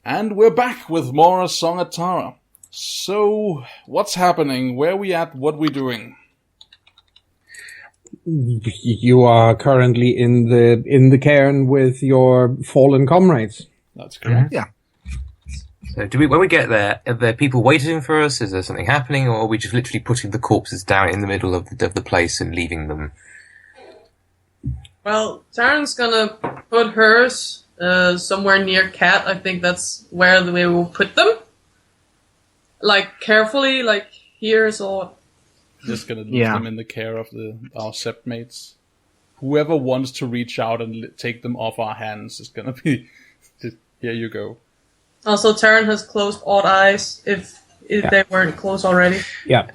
And we're back with more A Song at Tara. So, what's happening? Where are we at? What are we doing? You are currently in the cairn with your fallen comrades. That's correct. Yeah. So, when we get there, are there people waiting for us? Is there something happening, or are we just literally putting the corpses down in the middle of the place and leaving them? Well, Taryn's gonna put hers somewhere near Cat. I think that's where we will put them. Like, carefully, like, here's all. Just gonna leave them in the care of our sepmates. Whoever wants to reach out and take them off our hands is gonna be... Here you go. Also, Taryn has closed all eyes, if they weren't closed already. Yeah.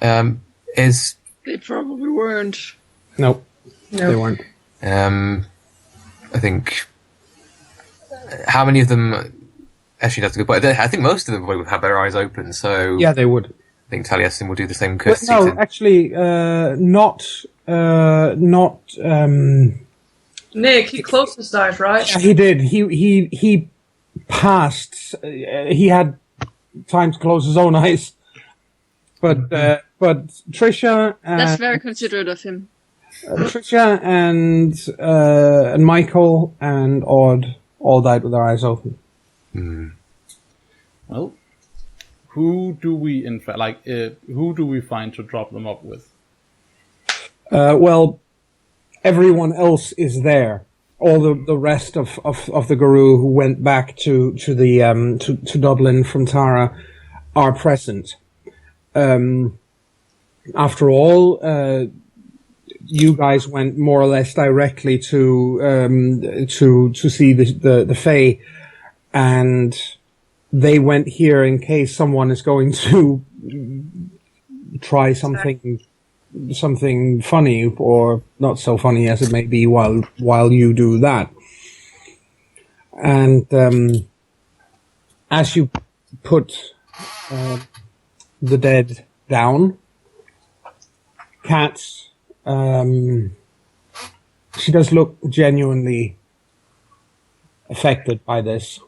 They probably weren't. Nope. They weren't. I think... How many of them... Actually, that's a good point. I think most of them would have their eyes open, so... Yeah, they would. I think Taliesin will do the same courtesy. No, actually, not... Nick, he closed his eyes, right? Yeah, he did. He passed. He had time to close his own eyes. But Trisha... That's very considerate of him. Trisha and Michael and Odd all died with their eyes open. Well, who do we who do we find to drop them up with? Well, everyone else is there. All the rest of the Guru who went back to Dublin from Tara are present. After all, you guys went more or less directly to see the Fae, and they went here in case someone is going to try something funny or not so funny as it may be while you do that. And as you put the dead down, Kat, she does look genuinely affected by this.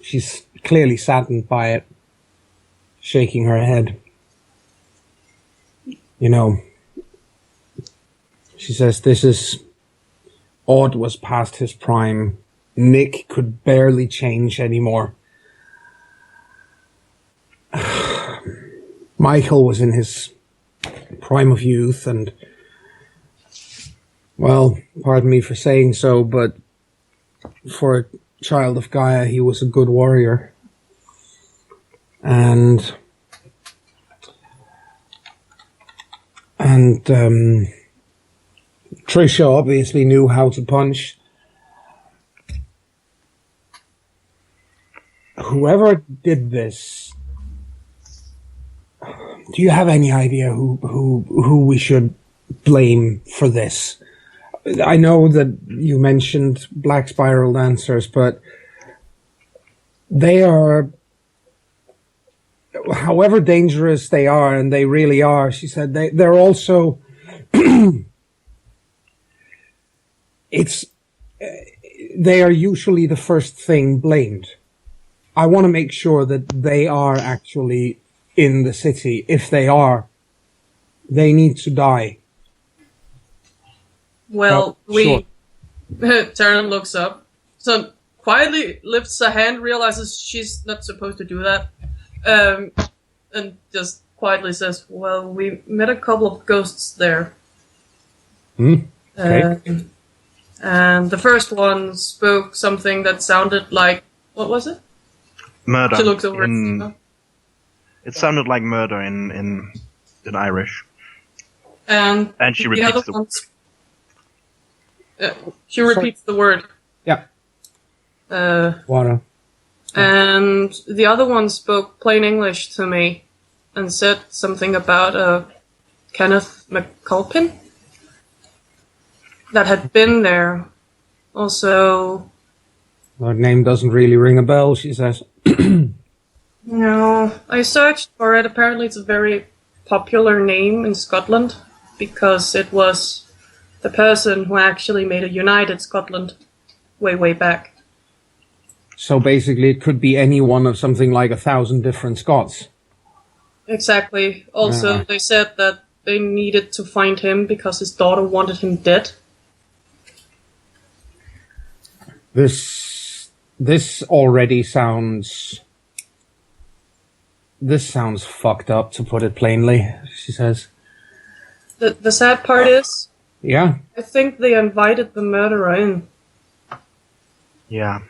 She's clearly saddened by it, shaking her head. You know, she says, Odd was past his prime. Nick could barely change anymore. Michael was in his prime of youth and, well, pardon me for saying so, but for a child of Gaia, he was a good warrior. And Trisha obviously knew how to punch. Whoever did this, do you have any idea who we should blame for this? I know that you mentioned Black Spiral Dancers, but they are, however dangerous they are, and they really are, she said, they're also, they are usually the first thing blamed. I want to make sure that they are actually in the city. If they are, they need to die. Well, Taryn looks up, so quietly lifts a hand, realizes she's not supposed to do that, and just quietly says, well, we met a couple of ghosts there. Okay. And the first one spoke something that sounded like, what was it? Murder. She looks over. It sounded like murder in Irish. And she repeats she repeats the word. Yeah. Water. And the other one spoke plain English to me and said something about Kenneth McCulpin that had been there. Also... Her name doesn't really ring a bell, she says. No, I searched for it. Apparently it's a very popular name in Scotland because it was the person who actually made a united Scotland way back. So basically, it could be any one of something like 1,000 different Scots. Exactly. Also, they said that they needed to find him because his daughter wanted him dead. This already sounds... This sounds fucked up, to put it plainly, she says. The sad part is... Yeah? I think they invited the murderer in. Yeah.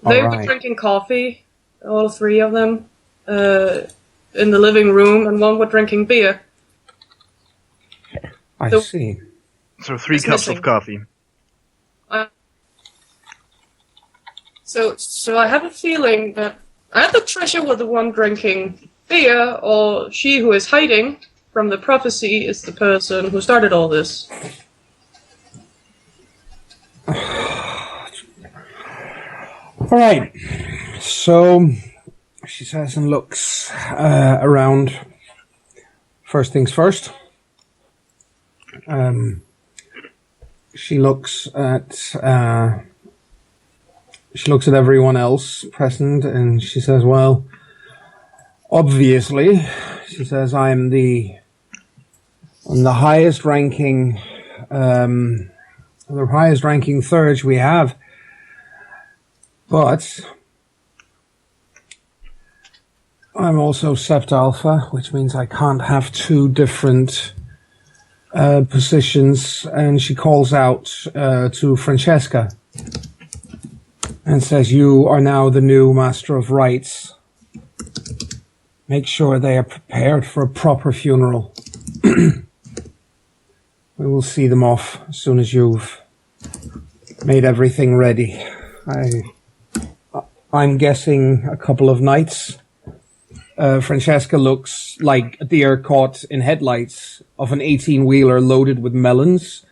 They All were right. drinking coffee, all three of them, in the living room, and one were drinking beer. I So- see. So 3 It's cups missing. of coffee. So I have a feeling that either Trisha was the one drinking beer, or she who is hiding from the prophecy is the person who started all this. All right. So she says and looks around. First things first. She looks at everyone else present, and she says, "Well, obviously," she says, "I'm the highest ranking, the highest ranking Thurge we have, but I'm also Sept Alpha, which means I can't have 2 different positions." And she calls out to Francesca and says, "You are now the new Master of Rites. Make sure they are prepared for a proper funeral. We will see them off as soon as you've made everything ready. I'm guessing a couple of nights." Francesca looks like a deer caught in headlights of an 18-wheeler loaded with melons,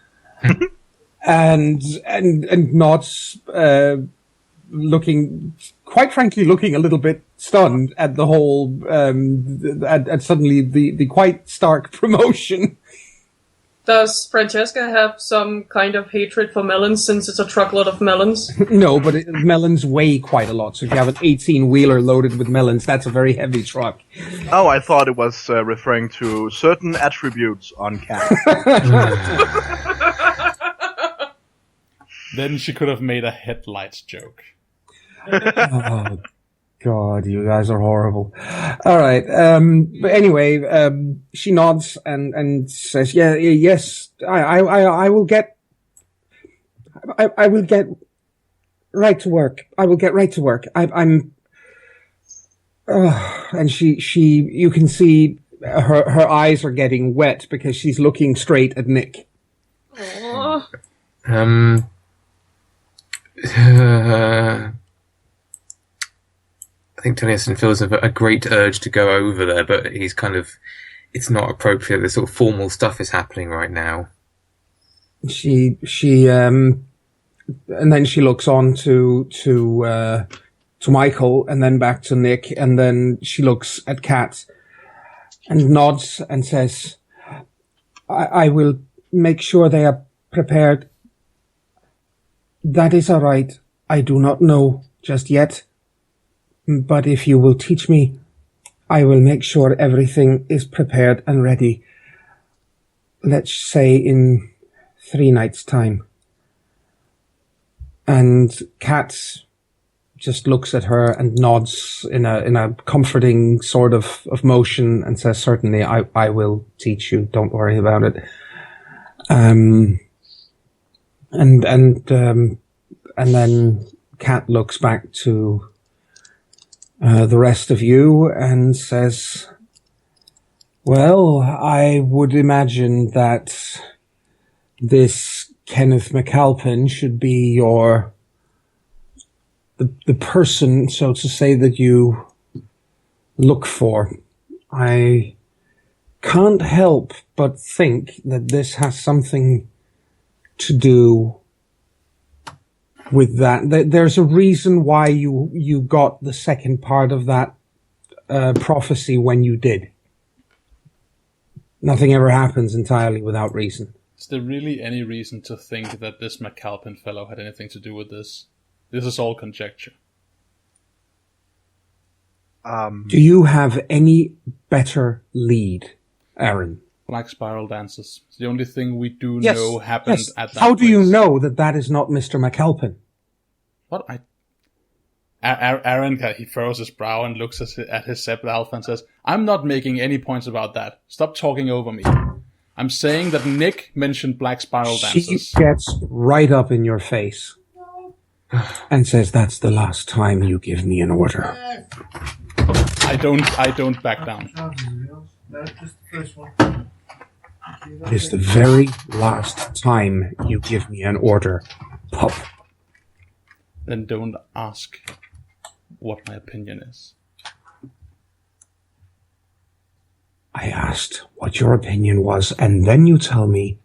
and nods, looking, quite frankly, looking a little bit stunned at the whole, at suddenly the quite stark promotion. Does Francesca have some kind of hatred for melons since it's a truckload of melons? No, but melons weigh quite a lot. So if you have an 18-wheeler loaded with melons, that's a very heavy truck. Oh, I thought it was referring to certain attributes on Cat. Then she could have made a headlights joke. Oh, God, you guys are horrible. All right. But anyway, she nods and says, yes, I will get right to work. I will get right to work. I'm, and she, you can see her eyes are getting wet because she's looking straight at Nick. Aww. I think Tennyson feels a great urge to go over there, but he's kind of, it's not appropriate. The sort of formal stuff is happening right now. She, and then she looks on to Michael, and then back to Nick, and then she looks at Kat and nods and says, I will make sure they are prepared. That is all right. I do not know just yet. But if you will teach me, I will make sure everything is prepared and ready. Let's say in 3 nights' time. And Kat just looks at her and nods in a comforting sort of motion and says, "Certainly, I will teach you. Don't worry about it." And then Kat looks back to the rest of you and says, "Well, I would imagine that this Kenneth McAlpin should be the person, so to say, that you look for. I can't help but think that this has something to do with that. There's a reason why you got the second part of that prophecy when you did. Nothing ever happens entirely without reason." Is there really any reason to think that this McAlpin fellow had anything to do with this? This is all conjecture. Do you have any better lead, Aaron? Black spiral dances. It's the only thing we do Yes, know happened yes. at that How do you place. know that that is not Mr. McAlpin? What? Aaron, he furrows his brow and looks at his Sept Alpha and says, I'm not making any points about that. Stop talking over me. I'm saying that Nick mentioned black spiral dances. She gets right up in your face and says, that's the last time you give me an order. I don't back down. It is the very last time you give me an order, pup. Then don't ask what my opinion is. I asked what your opinion was, and then you tell me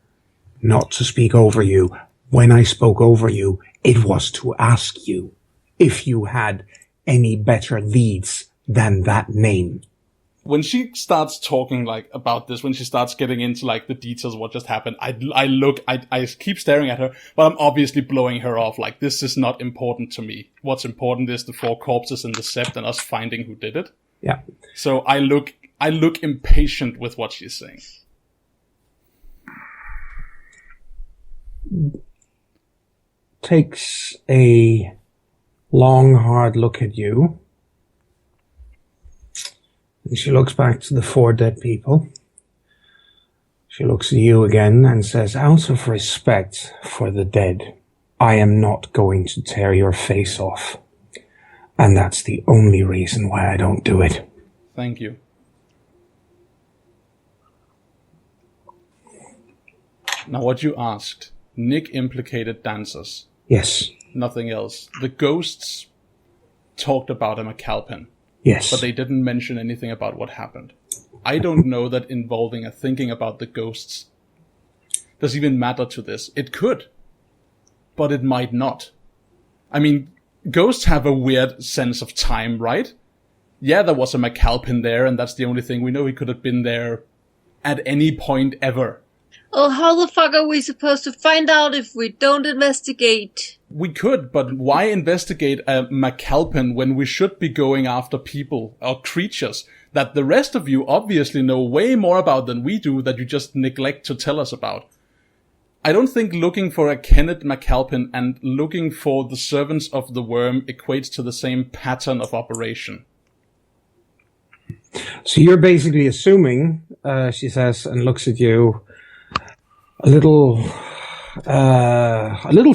not to speak over you. When I spoke over you, it was to ask you if you had any better leads than that name. When she starts talking like about this, when she starts getting into like the details of what just happened, I keep staring at her, but I'm obviously blowing her off. Like, this is not important to me. What's important is the 4 corpses in the sept and us finding who did it. Yeah. So I look impatient with what she's saying. Takes a long, hard look at you. And she looks back to the 4 dead people. She looks at you again and says, out of respect for the dead, I am not going to tear your face off. And that's the only reason why I don't do it. Thank you. Now, what you asked, Nick implicated dancers. Yes. Nothing else. The ghosts talked about a McAlpin. Yes. But they didn't mention anything about what happened. I don't know that involving a thinking about the ghosts does even matter to this. It could, but it might not. I mean, ghosts have a weird sense of time, right? Yeah, there was a McAlpin there, and that's the only thing we know. He could have been there at any point ever. Oh, how the fuck are we supposed to find out if we don't investigate? We could, but why investigate a McAlpin when we should be going after people or creatures that the rest of you obviously know way more about than we do, that you just neglect to tell us about? I don't think looking for a Kenneth McAlpin and looking for the servants of the worm equates to the same pattern of operation. So you're basically assuming, she says, and looks at you, a little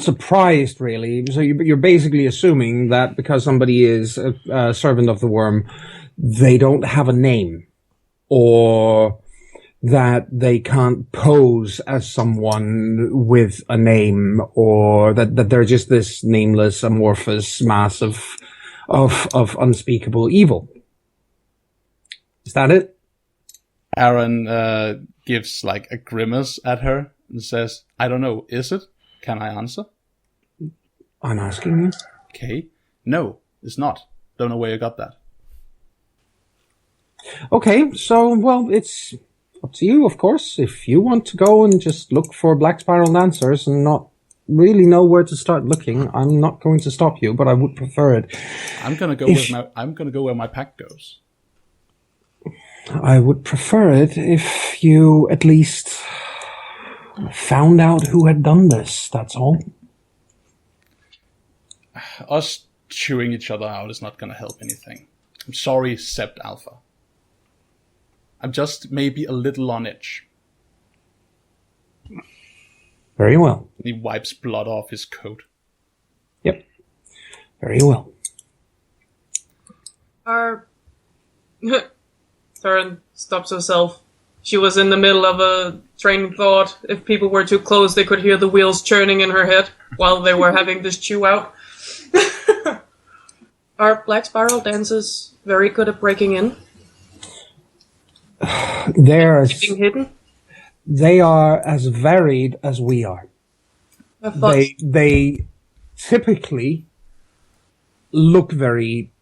surprised, really. So you're basically assuming that because somebody is a servant of the worm, they don't have a name, or that they can't pose as someone with a name, or that they're just this nameless, amorphous mass of unspeakable evil. Is that it? Aaron gives like a grimace at her and says, I don't know, is it? Can I answer? I'm asking you. Okay. No, it's not. Don't know where you got that. Okay, so, well, it's up to you, of course. If you want to go and just look for Black Spiral Dancers and not really know where to start looking, I'm not going to stop you, but I would prefer it. I'm gonna go where my pack goes. I would prefer it if you at least found out who had done this, that's all. Us chewing each other out is not gonna help anything. I'm sorry, Sept Alpha. I'm just maybe a little on edge. Very well. He wipes blood off his coat. Yep. Very well. Theron stops herself. She was in the middle of a train of thought. If people were too close, they could hear the wheels churning in her head while they were having this chew out. Are Black Spiral dancers very good at breaking in? They're Being hidden? They are as varied as we are. They typically look very...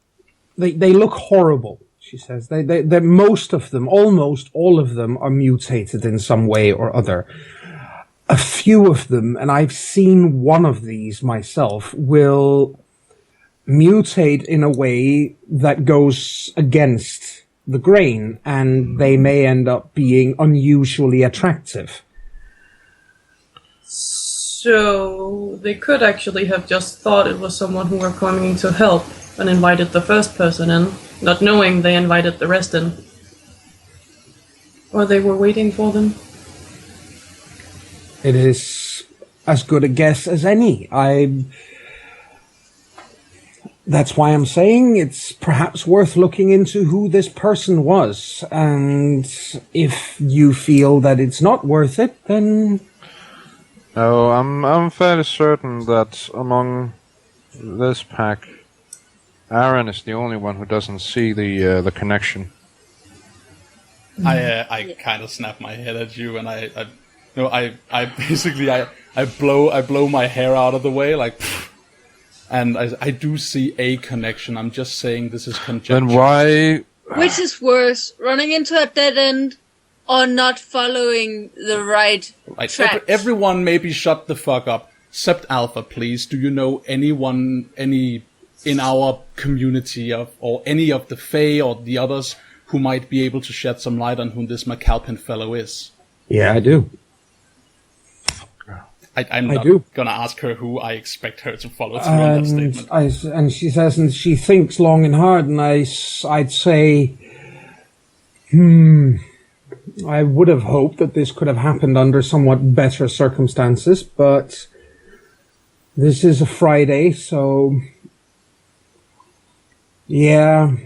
They look horrible, she says. They most of them, almost all of them, are mutated in some way or other. A few of them, and I've seen one of these myself, will mutate in a way that goes against the grain, and they may end up being unusually attractive. So they could actually have just thought it was someone who were coming to help and invited the first person in, not knowing they invited the rest in. Or they were waiting for them. It is as good a guess as any. That's why I'm saying it's perhaps worth looking into who this person was. And if you feel that it's not worth it, then... No, I'm fairly certain that among this pack, Aaron is the only one who doesn't see the connection. I kind of snap my head at you, and I basically blow my hair out of the way, like, and I do see a connection. I'm just saying this is conjecture. Then why? Which is worse, running into a dead end or not following the right track? Everyone maybe shut the fuck up. Except Alpha, please. Do you know anyone, any in our community or any of the Fae or the others who might be able to shed some light on who this McAlpin fellow is? Yeah, I do. I'm not going to ask her who. I expect her to follow through on that statement. And she says, and she thinks long and hard, and I'd say, I would have hoped that this could have happened under somewhat better circumstances, but this is a Friday, so yeah,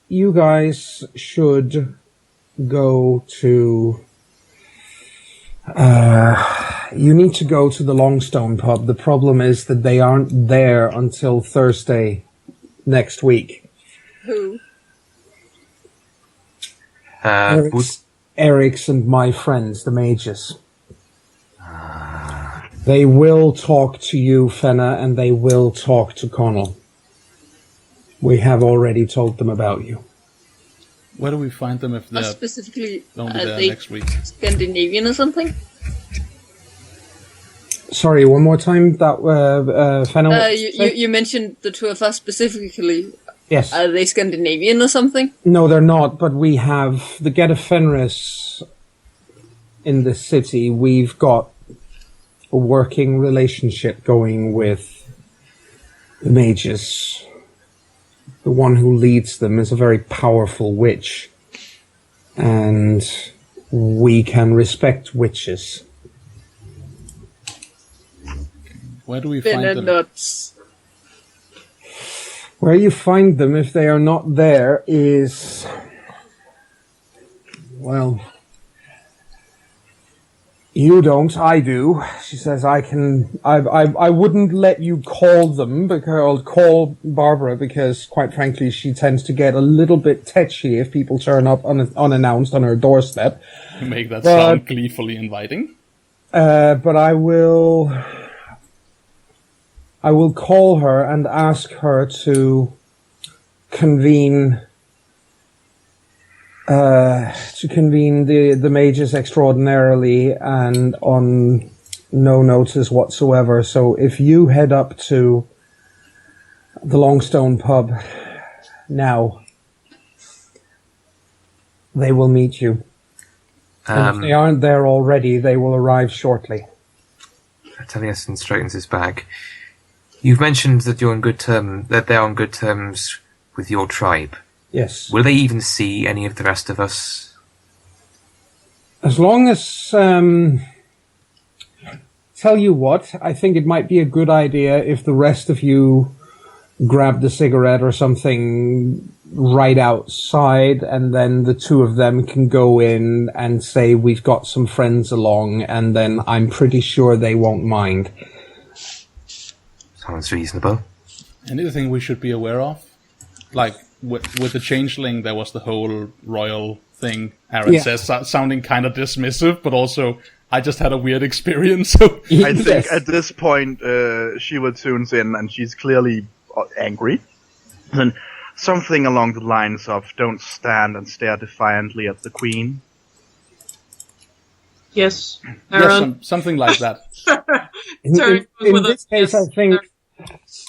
you guys should go to... you need to go to the Longstone pub. The problem is that they aren't there until Thursday next week. Who? Eric's and my friends, the mages. They will talk to you, Fenna, and they will talk to Connell. We have already told them about you. Where do we find them if they're specifically only there they next week? Scandinavian or something? Sorry, one more time. That Fenna. You mentioned the two of us specifically. Yes. Are they Scandinavian or something? No, they're not. But we have the Get of Fenris in the city. We've got a working relationship going with the mages. The one who leads them is a very powerful witch, and we can respect witches. Where do we find them? Nuts. Where you find them, if they are not there, is... Well... You don't, I do. She says I wouldn't let you call them, or call Barbara, because, quite frankly, she tends to get a little bit tetchy if people turn up unannounced on her doorstep. You make that sound gleefully inviting. But I will call her and ask her to convene the mages extraordinarily and on no notice whatsoever. So if you head up to the Longstone pub now, they will meet you. And if they aren't there already, they will arrive shortly. Taliesin straightens his bag. You've mentioned that you're on good that they're on good terms with your tribe. Yes. Will they even see any of the rest of us? As long as... tell you what, I think it might be a good idea if the rest of you grabbed a cigarette or something right outside, and then the two of them can go in and say, we've got some friends along, and then I'm pretty sure they won't mind. Sounds reasonable. Anything we should be aware of? Like... With the changeling, there was the whole royal thing. Aaron says, sounding kind of dismissive, but also I just had a weird experience. So I think at this point she would tunes in, and she's clearly angry. And something along the lines of "Don't stand and stare defiantly at the queen." Yes, Aaron. Yes, something like that. In this case, I think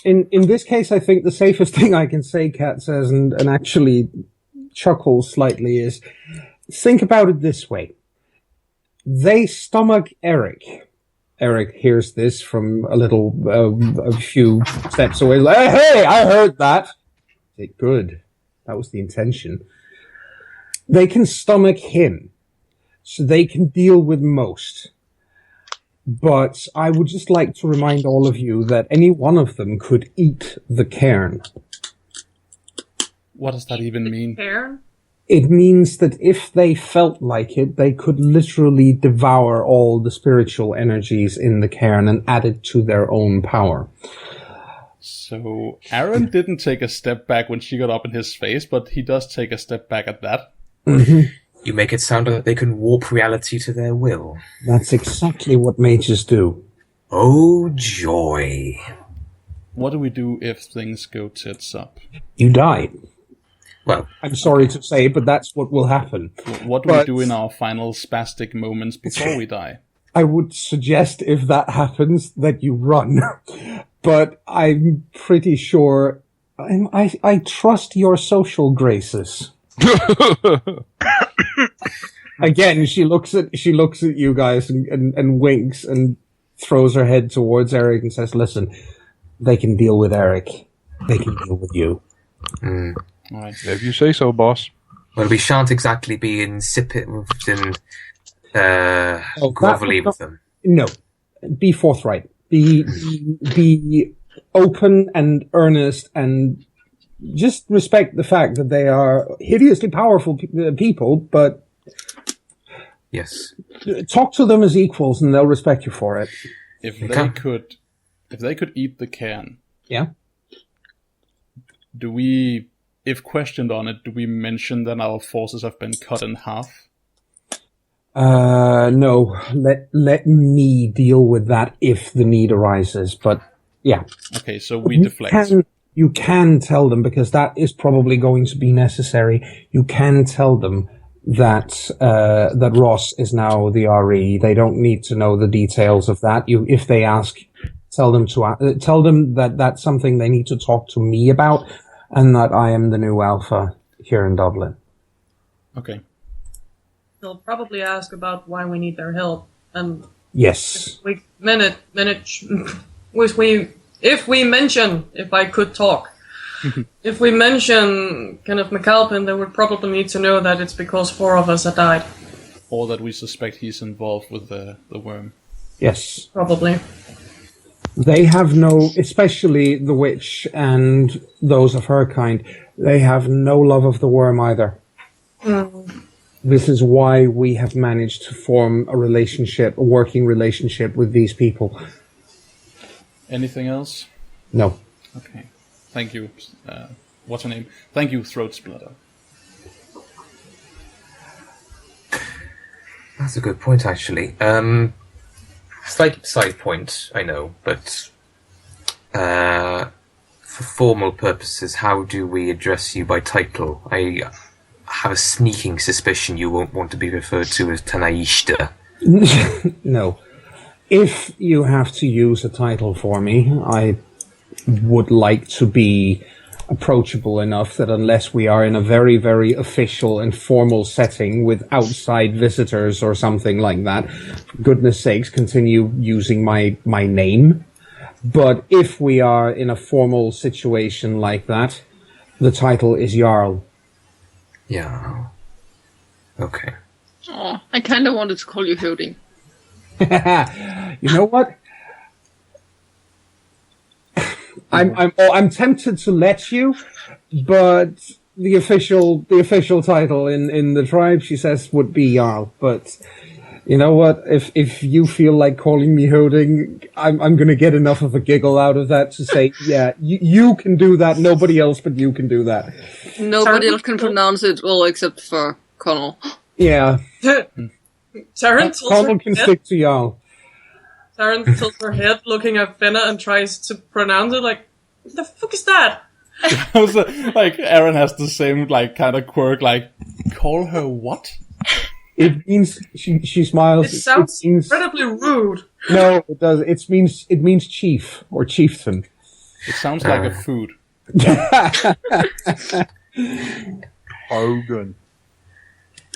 In this case, I think the safest thing I can say, Kat says, and actually chuckles slightly, is think about it this way. They stomach Eric. Eric hears this from a few steps away. Like, hey, I heard that. Good. That was the intention. They can stomach him, so they can deal with most. But I would just like to remind all of you that any one of them could eat the cairn. What does that even mean? Cairn? It means that if they felt like it, they could literally devour all the spiritual energies in the cairn and add it to their own power. So Aaron didn't take a step back when she got up in his face, but he does take a step back at that. Mm-hmm. You make it sound like they can warp reality to their will. That's exactly what mages do. Oh, joy. What do we do if things go tits up? You die. Well, I'm sorry to say, but that's what will happen. What do we do in our final spastic moments before we die? I would suggest if that happens that you run. But I'm pretty sure I trust your social graces. Again, she looks at you guys and winks and throws her head towards Eric and says, "Listen, they can deal with Eric. They can deal with you." Mm. Right. If you say so, boss. Well, we shan't exactly be insipid and grovelly with them. No, be forthright. Be open and earnest, and just respect the fact that they are hideously powerful people. But yes, talk to them as equals, and they'll respect you for it. If they could eat the cairn, yeah. Do we, if questioned on it, do we mention that our forces have been cut in half? No. Let me deal with that if the need arises. But yeah. Okay, so we deflect. You can tell them, because that is probably going to be necessary. You can tell them that that Ross is now the RE. They don't need to know the details of that. If they ask, tell them that that's something they need to talk to me about, and that I am the new alpha here in Dublin. Okay. They'll probably ask about why we need their help, and yes, if we mention, if I could talk, if we mention Kenneth McAlpin, they would probably need to know that it's because 4 of us had died. Or that we suspect he's involved with the worm. Yes. Probably. They have no, especially the witch and those of her kind, they have no love of the worm either. Mm. This is why we have managed to form a working relationship with these people. Anything else? No. Okay. Thank you. What's her name? Thank you, Throat Splitter. That's a good point, actually. Slight side point, I know, but for formal purposes, how do we address you by title? I have a sneaking suspicion you won't want to be referred to as Tanaishta. No. If you have to use a title for me, I would like to be approachable enough that unless we are in a very, very official and formal setting with outside visitors or something like that, for goodness sakes, continue using my name. But if we are in a formal situation like that, the title is Jarl. Yeah. Okay. Oh, I kind of wanted to call you Hilding. You know what? I'm tempted to let you, but the official title in the tribe, she says, would be Jarl. But you know what? If you feel like calling me Hilding, I'm going to get enough of a giggle out of that to say, yeah, you can do that. Nobody else but you can do that. Nobody else can pronounce it, well, except for Connell. Yeah. Taryn can stick to Jarl. Taryn tilts her head, looking at Fenna, and tries to pronounce it like, what the fuck is that? Like, Aaron has the same, like, kind of quirk, like, call her what? It means, she smiles. It sounds incredibly rude. No, it does. It means chief, or chieftain. It sounds like a food. Hogan.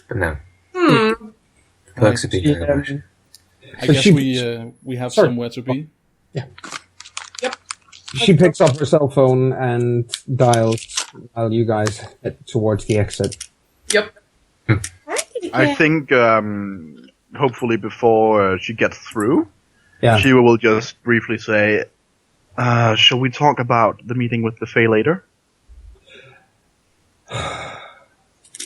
But no. The perks of being very much. I guess we have somewhere to be. Yeah. Yep. She picks up her cell phone and dials while you guys head towards the exit. Yep. I think, hopefully before she gets through, Yeah. Shiva will just briefly say, shall we talk about the meeting with the Fae later?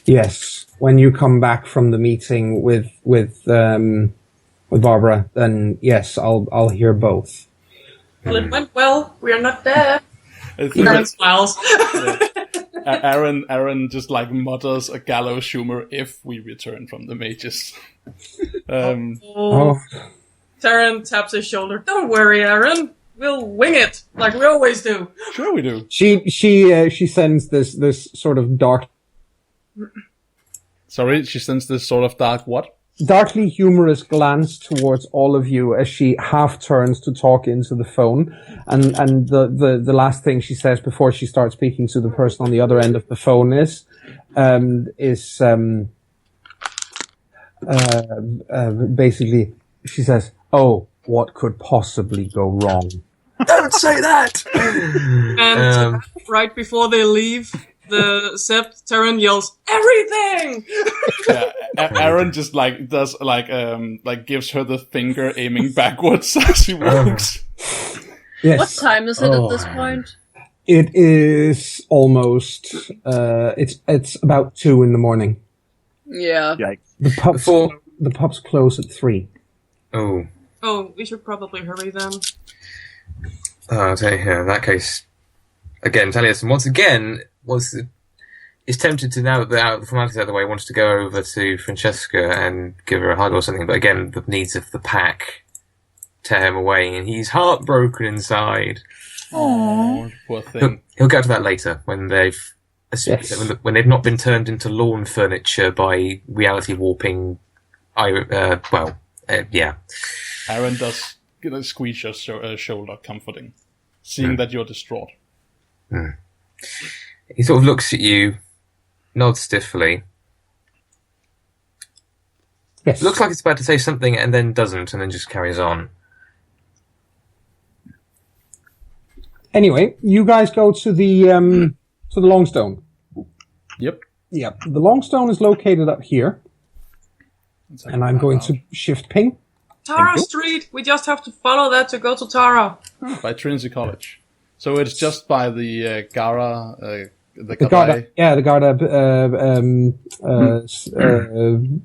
Yes. When you come back from the meeting with Barbara, then yes, I'll hear both. Well, it went well. We are not dead. I think Aaron smiles. Aaron just like mutters a gallows humor if we return from the mages. Oh. Taryn taps his shoulder. Don't worry, Aaron. We'll wing it like we always do. Sure we do. She sends this sort of Sorry, she sends this sort of darkly humorous glance towards all of you as she half turns to talk into the phone, and the last thing she says before she starts speaking to the person on the other end of the phone is basically she says, "Oh, what could possibly go wrong?" Don't say that! And right before they leave the sept, Taryn yells, "Everything!" Yeah, Aaron just like does like gives her the finger aiming backwards as she walks. Yes. What time is it at this point? It is almost. It's about 2 a.m. Yeah. Yikes. The pubs close at 3. Oh. Oh, we should probably hurry then. I'll tell you here, in that case, again, Taliesin once again is tempted to, now that the formalities out of the way, wants to go over to Francesca and give her a hug or something, but again, the needs of the pack tear him away, and he's heartbroken inside. Oh, poor thing. He'll get to that later, when they've when they've not been turned into lawn furniture by reality warping. Yeah. Aaron does squeeze your shoulder, comforting, seeing that you're distraught. He sort of looks at you, nods stiffly. Yes. Looks like it's about to say something and then doesn't, and then just carries on. Anyway, you guys go to the Longstone. Yep. Yep. The Longstone is located up here, and I'm going to shift ping. Tara Street! We just have to follow that to go to Tara. By Trinity College. So it's just by the Gara, the Garda, yeah, the Garda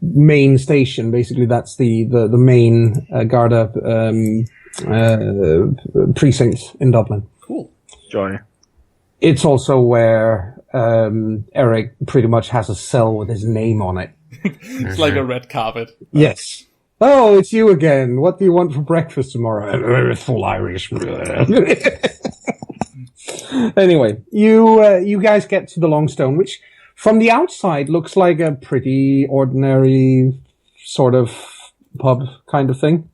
main station. Basically, that's the main Garda precinct in Dublin. Cool. Joy. It's also where Eric pretty much has a cell with his name on it. It's like a red carpet. Yes. Oh, it's you again. What do you want for breakfast tomorrow? Full Irish. Anyway, you guys get to the Longstone, which from the outside looks like a pretty ordinary sort of pub kind of thing.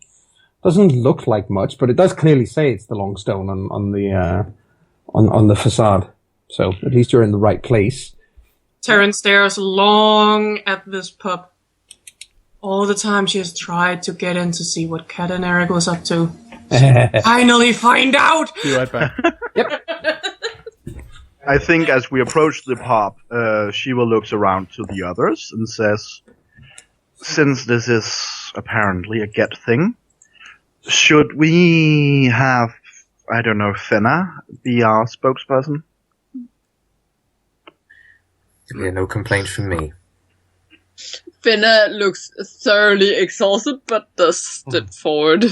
Doesn't look like much, but it does clearly say it's the Longstone on the facade. So at least you're in the right place. Taryn stares long at this pub. All the time she has tried to get in to see what Kat and Eric was up to. Finally find out! Be right back. Yep. I think as we approach the pub, Shiva looks around to the others and says, since this is apparently a get thing, should we have, I don't know, Fenna be our spokesperson? Yeah, no complaint from me. Finna looks thoroughly exhausted, but does step forward.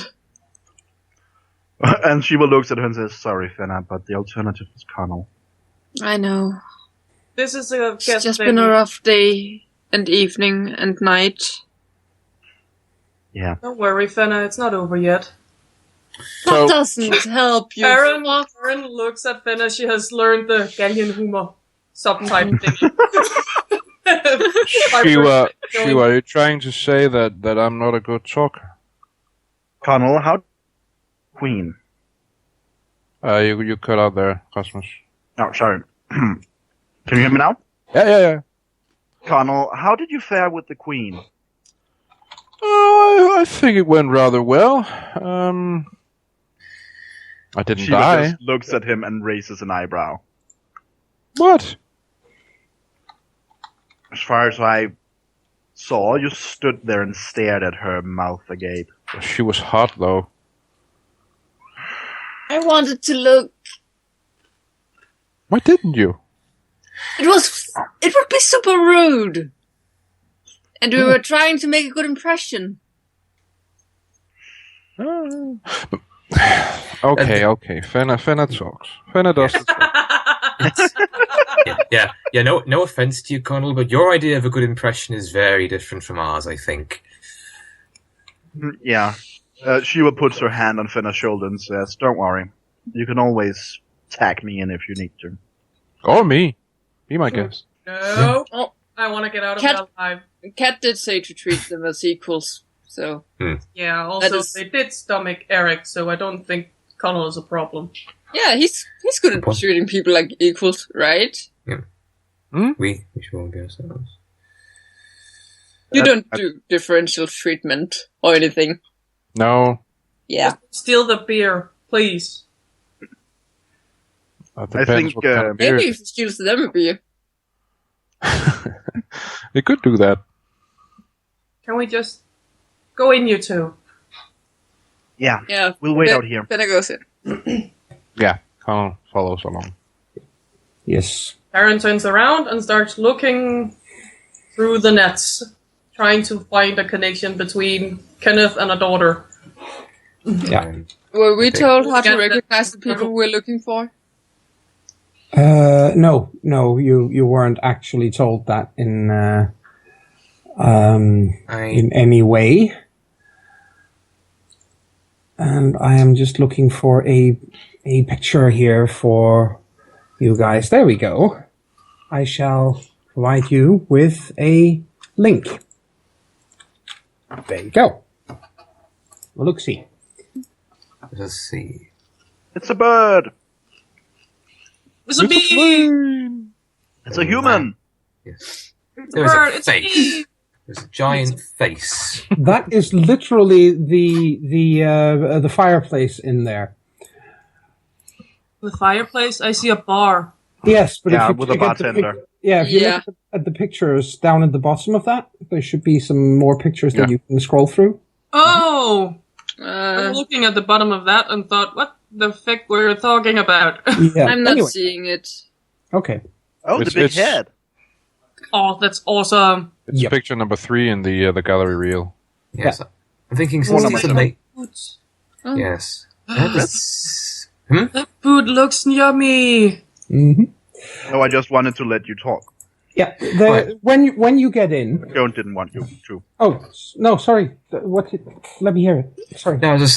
And Shiva looks at her and says, sorry, Fenna, but the alternative is Connell. I know. This is a It's just been a rough day and evening and night. Yeah. Don't worry, Fenna, it's not over yet. That doesn't help you. Aaron looks at Fenna. She has learned the Gallian humor subtype thing. Shiva, are you trying to say that I'm not a good talker? Connell, how Queen? You cut out there, Cosmos. Oh, sorry. Can you hear me now? Yeah. Connell, how did you fare with the Queen? I think it went rather well. I didn't Shiva die. just looks at him and raises an eyebrow. What? As far as I saw, you stood there and stared at her, mouth agape. She was hot, though. I wanted to look. Why didn't you? It would be super rude. And we were trying to make a good impression. Okay. Fenna talks. Fenna does the talk. Yeah. No offense to you, Connell, but your idea of a good impression is very different from ours, I think. Yeah. Shiva puts her hand on Fenna's shoulder and says, "Don't worry. You can always tag me in if you need to." Or me. Be my guest. No. Oh. I want to get out of Cat- that alive. Cat did say to treat them as equals, so... Yeah, also That is- they did stomach Eric, so I don't think Connell is a problem. Yeah, he's good at treating people like equals, right? We should all be ourselves. You don't do differential treatment or anything. No. Yeah. Steal the beer, please. That I depends think, what kind of beer. Maybe if you steals them a beer. They could do that. Can we just go in, you two? Yeah. Yeah. We'll wait out here. Then I goes in. Yeah, Connell follows along. Yes. Aaron turns around and starts looking through the nets, trying to find a connection between Kenneth and a daughter. Yeah. Were we Okay. told how to Yeah, recognize the people we're looking for? No, you weren't actually told that in any way. And I am just looking for a picture here for you guys. There we go. I shall provide you with a link. There you go. Well, look, see. Let's see. It's a bird. It's a bee! It's a human. Yes. It's a There was bird! a It's a face. bee! There's a giant face. That is literally the fireplace in there. The fireplace? I see a bar. Yes, but Yeah, if you with a look at the bartender. if you Yeah. look at the pictures down at the bottom of that, there should be some more pictures that Yeah. you can scroll through. Oh! I'm looking at the bottom of that and thought, what the fuck were you talking about? Yeah. I'm not anyway, seeing it. okay. Oh, It's- the big it's- head. Oh, that's awesome. It's Yep. picture number 3 in the gallery reel. Yes. I'm thinking One since of it's a my- mate. Oh. Yes. That food looks yummy. Hmm. No, I just wanted to let you talk. Yeah. Right. When you get in. Don't didn't want you to. Oh no, sorry. Let me hear it. Sorry. No, I was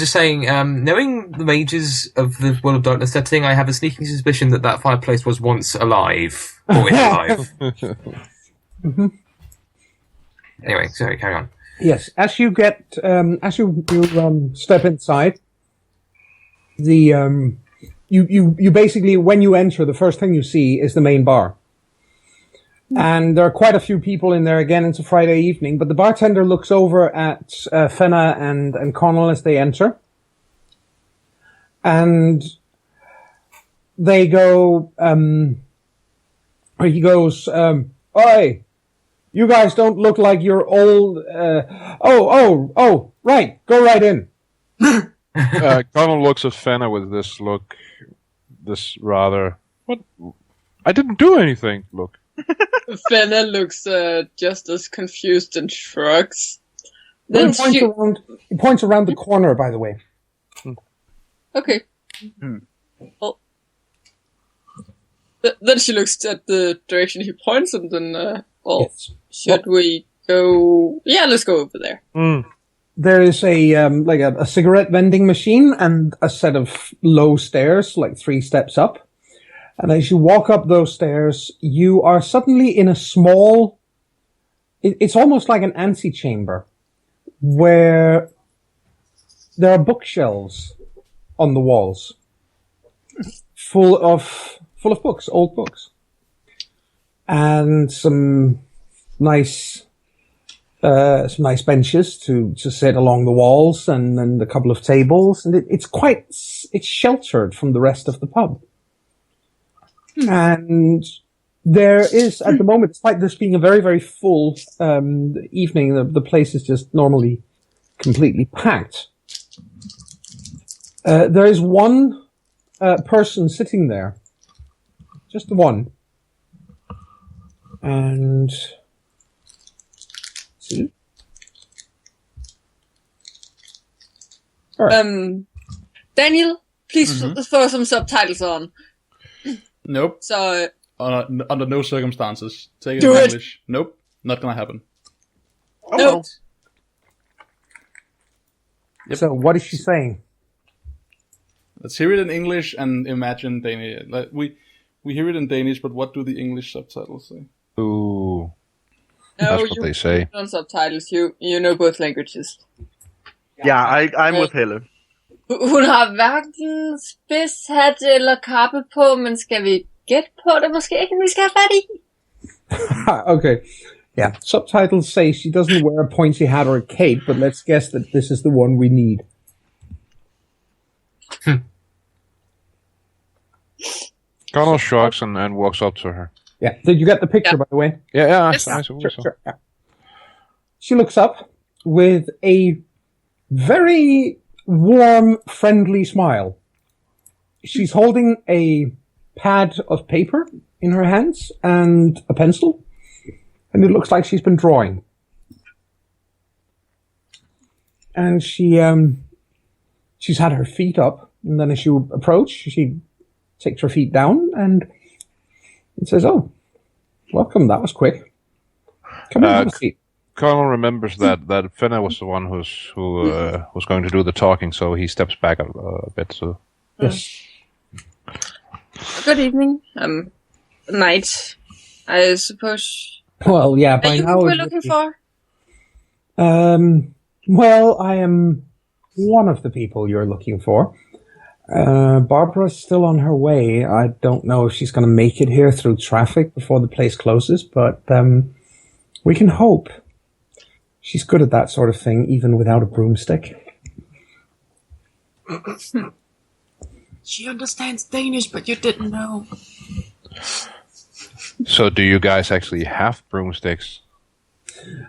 just saying, knowing the mages of the World of Darkness setting, I have a sneaking suspicion that fireplace was once alive. Or is alive. Anyway, sorry, carry on. Yes. As you get you step inside, the you basically, when you enter, the first thing you see is the main bar. And there are quite a few people in there. Again, it's a Friday evening, but the bartender looks over at Fenna and Connell as they enter. And they go, he goes, "Oi, you guys don't look like you're old. Oh, right, go right in." Connell looks at Fenna with this look, this rather, what? I didn't do anything, look. Fenna looks just as confused and shrugs. He Then points around the corner, by the way. Okay. Hmm. Well, then she looks at the direction he points, and then, Yes. should we go? Yeah, let's go over there. There is a cigarette vending machine and a set of low stairs, like 3 steps up. And as you walk up those stairs, you are suddenly in a small, it's almost like an antechamber, where there are bookshelves on the walls. full of books, old books, and some nice benches to sit along the walls, and a couple of tables, and it's sheltered from the rest of the pub. And there is, at the moment, despite this being a very, very full evening, the place is just normally completely packed. There is one person sitting there, just the one, and see. Daniel, please throw some subtitles on. Nope. So Under no circumstances. Take it Do in it. English. Nope. Not gonna happen. no. Yep. So what is she saying? Let's hear it in English and imagine Danish. Like, we hear it in Danish, but what do the English subtitles say? Ooh, No, that's what you they say. don't subtitles. You know both languages. Yeah, I'm with Helle. Hun har hverken spidshat eller kappe på, men skal vi gætte på det måske ikke, vi skal have fat i? Okay. Yeah. Subtitles say she doesn't wear a pointy hat or a cape, but let's guess that this is the one we need. Connell shrugs and walks up to her. Yeah. Did you get the picture, Yeah. by the way? Yeah, Yes. I suppose so. Sure. Yeah. She looks up with a very warm, friendly smile. She's holding a pad of paper in her hands and a pencil, and it looks like she's been drawing. And she's had her feet up, and then as you approach, she takes her feet down and says, "Oh, welcome. That was quick. Come on, have a seat." Connell remembers that Fenna was the one who was going to do the talking, so he steps back a bit. So Yes. Good evening. Night, I suppose. Well, yeah. Are By you now, who we're it would looking be- for? Well, I am one of the people you're looking for. Barbara's still on her way. I don't know if she's going to make it here through traffic before the place closes, but we can hope. She's good at that sort of thing, even without a broomstick. She understands Danish, but you didn't know. So do you guys actually have broomsticks?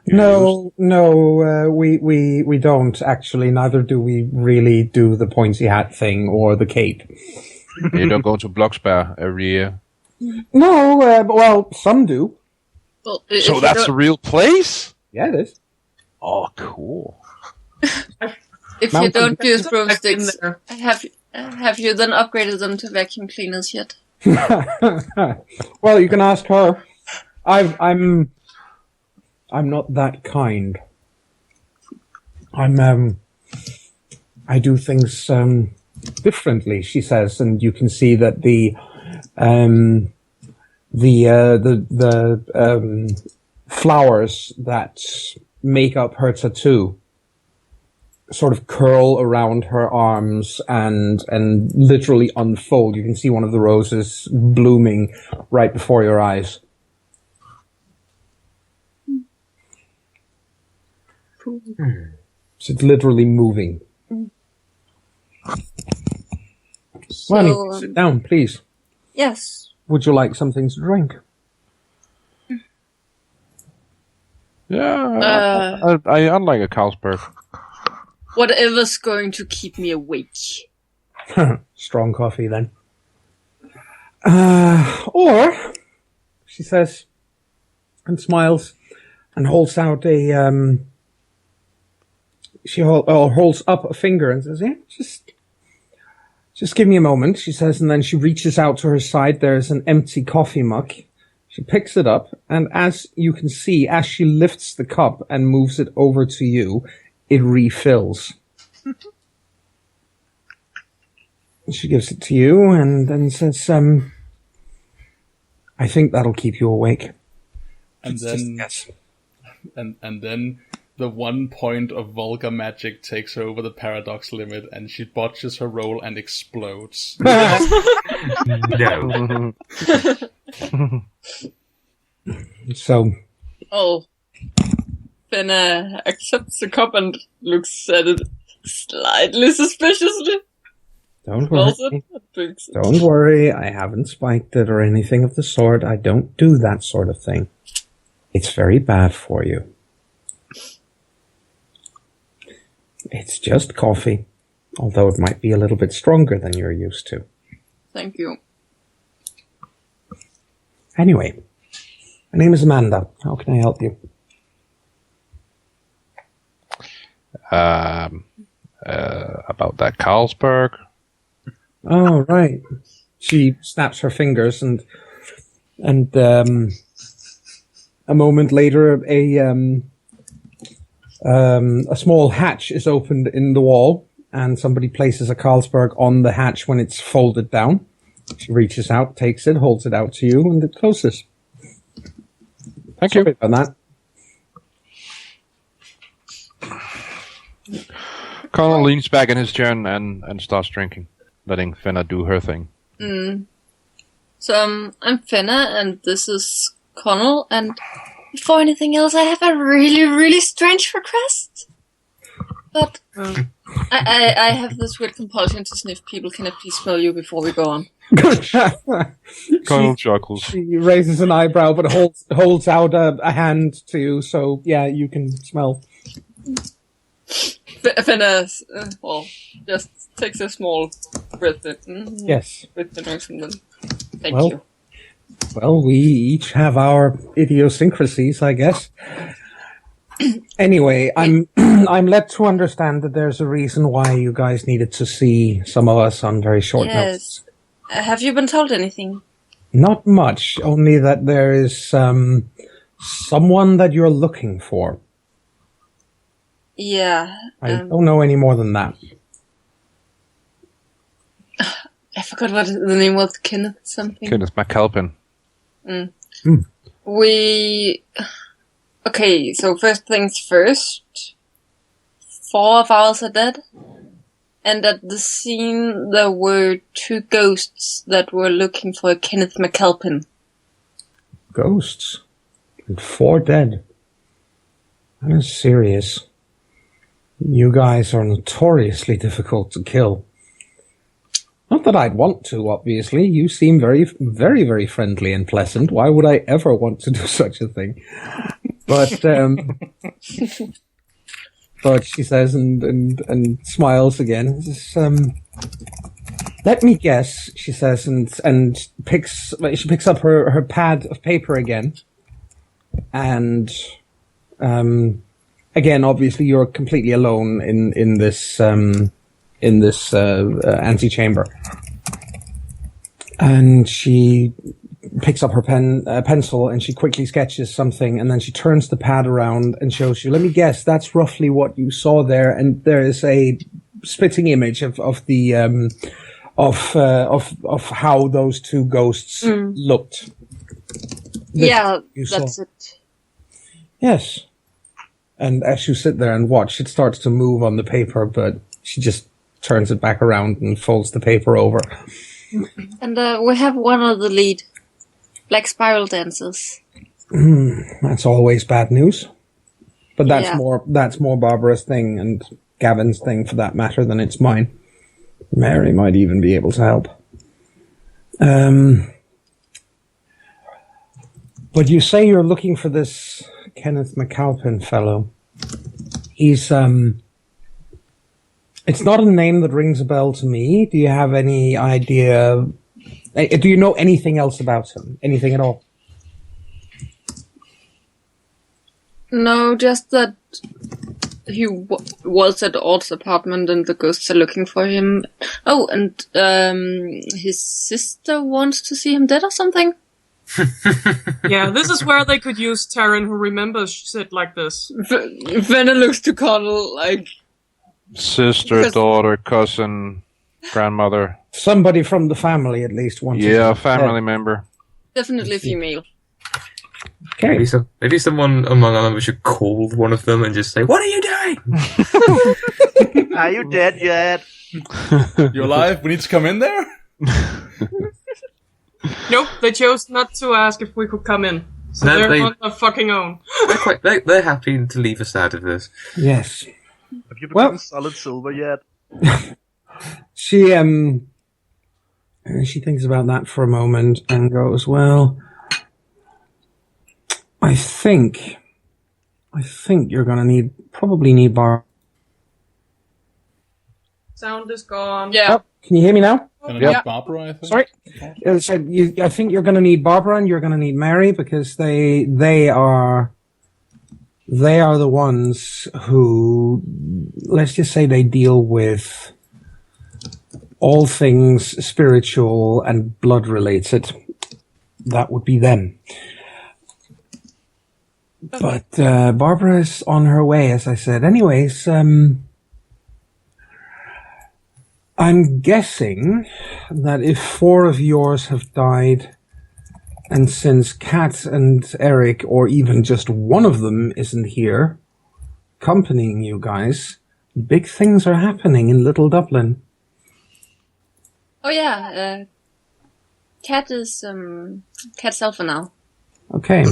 No, we don't actually. Neither do we really do the pointy hat thing or the cape. You don't go to Blocksberg every year? No, well, some do. Well, So that's a real place? Yeah, it is. Oh, cool. if you Mountain don't use I've broomsticks, been there. have you then upgraded them to vacuum cleaners yet? Well, you can ask her. I'm not that kind. I do things differently, she says, and you can see that the flowers that make up her tattoo sort of curl around her arms and literally unfold. You can see one of the roses blooming right before your eyes. So it's literally moving. Well, So, sit down, please. yes. Would you like something to drink? Yeah, I unlike a Carlsberg. Whatever's going to keep me awake. Strong coffee, then. Or, she says, and smiles, and holds out a, she holds up a finger and says, "Yeah, just give me a moment," she says, and then she reaches out to her side. There's an empty coffee mug. She picks it up, and as you can see, as she lifts the cup and moves it over to you, it refills. She gives it to you and then says, "I think that'll keep you awake." And then, Yes. and then the 1 point of vulgar magic takes over the paradox limit, and she botches her roll and explodes. No. So, Fenna accepts the cup and looks at it slightly suspiciously. don't worry. Don't worry, I haven't spiked it or anything of the sort. I don't do that sort of thing. It's very bad for you. It's just coffee, although it might be a little bit stronger than you're used to. Thank you. Anyway, my name is Amanda. How can I help you? About that Carlsberg. Oh, right. She snaps her fingers and a moment later, a small hatch is opened in the wall, and somebody places a Carlsberg on the hatch when it's folded down. She reaches out, takes it, holds it out to you, and it closes. Thank you. Sorry about that. Connell leans back in his chair and starts drinking, letting Fenna do her thing. So, I'm Fenna, and this is Connell, and before anything else, I have a really, really strange request. But I have this weird compulsion to sniff people. Can I please smell you before we go on? Connell chuckles. She raises an eyebrow, but holds out a hand to you, so yeah, you can smell. Fenna, just takes a small breath. Yes. With the nose and then, thank Well, you. Well, we each have our idiosyncrasies, I guess. Anyway, I'm led to understand that there's a reason why you guys needed to see some of us on very short notice. Have you been told anything? Not much, only that there is someone that you're looking for. Yeah. I don't know any more than that. I forgot what the name was. Kenneth something. Kenneth McAlpin. Okay, so first things first. 4 of ours are dead. And at the scene, there were 2 ghosts that were looking for Kenneth McAlpin. Ghosts? And 4 dead? That is serious. You guys are notoriously difficult to kill. Not that I'd want to, obviously. You seem very, very, very friendly and pleasant. Why would I ever want to do such a thing? But, but she says and smiles again. Let me guess, she says, and she picks up her pad of paper again. And, again, obviously you're completely alone in this antechamber. And she picks up her pencil, and she quickly sketches something, and then she turns the pad around and shows you. Let me guess, that's roughly what you saw there, and there is a spitting image of how those 2 ghosts looked. That's it. Yes. And as you sit there and watch, it starts to move on the paper, but she just turns it back around and folds the paper over. And we have one other lead. Black Spiral Dancers. That's always bad news. But that's more Barbara's thing, and Gavin's thing for that matter, than it's mine. Mary might even be able to help. But you say you're looking for this Kenneth McAlpin fellow. He's, it's not a name that rings a bell to me. Do you have any idea? Do you know anything else about him? Anything at all? No, just that he was at Odd's apartment and the ghosts are looking for him. Oh, and his sister wants to see him dead or something? Yeah, this is where they could use Taryn, who remembers shit like this. Venna looks to Connell like... Sister, daughter, cousin, grandmother. Somebody from the family, at least. Yeah, a family member. Definitely female. Okay. Maybe someone among our members should call one of them and just say, "What are you doing?" Are you dead yet? You're alive? We need to come in there? Nope, they chose not to ask if we could come in. So No, they're they- on their fucking own. They're happy to leave us out of this. Yes. Have you become Well- solid silver yet? She thinks about that for a moment and goes, well, I think you're gonna probably need bar. Sound is gone. Yeah. Oh, can you hear me now? Gonna Yeah. need Barbara, I think. Sorry. I think you're gonna need Barbara and you're gonna need Mary because they are the ones who, let's just say, they deal with all things spiritual and blood related. That would be them. But Barbara is on her way, as I said. Anyways, I'm guessing that if 4 of yours have died, and since Kat and Eric, or even just one of them, isn't here, accompanying you guys, big things are happening in Little Dublin. Oh yeah, Cat is Cat's alpha now. Okay,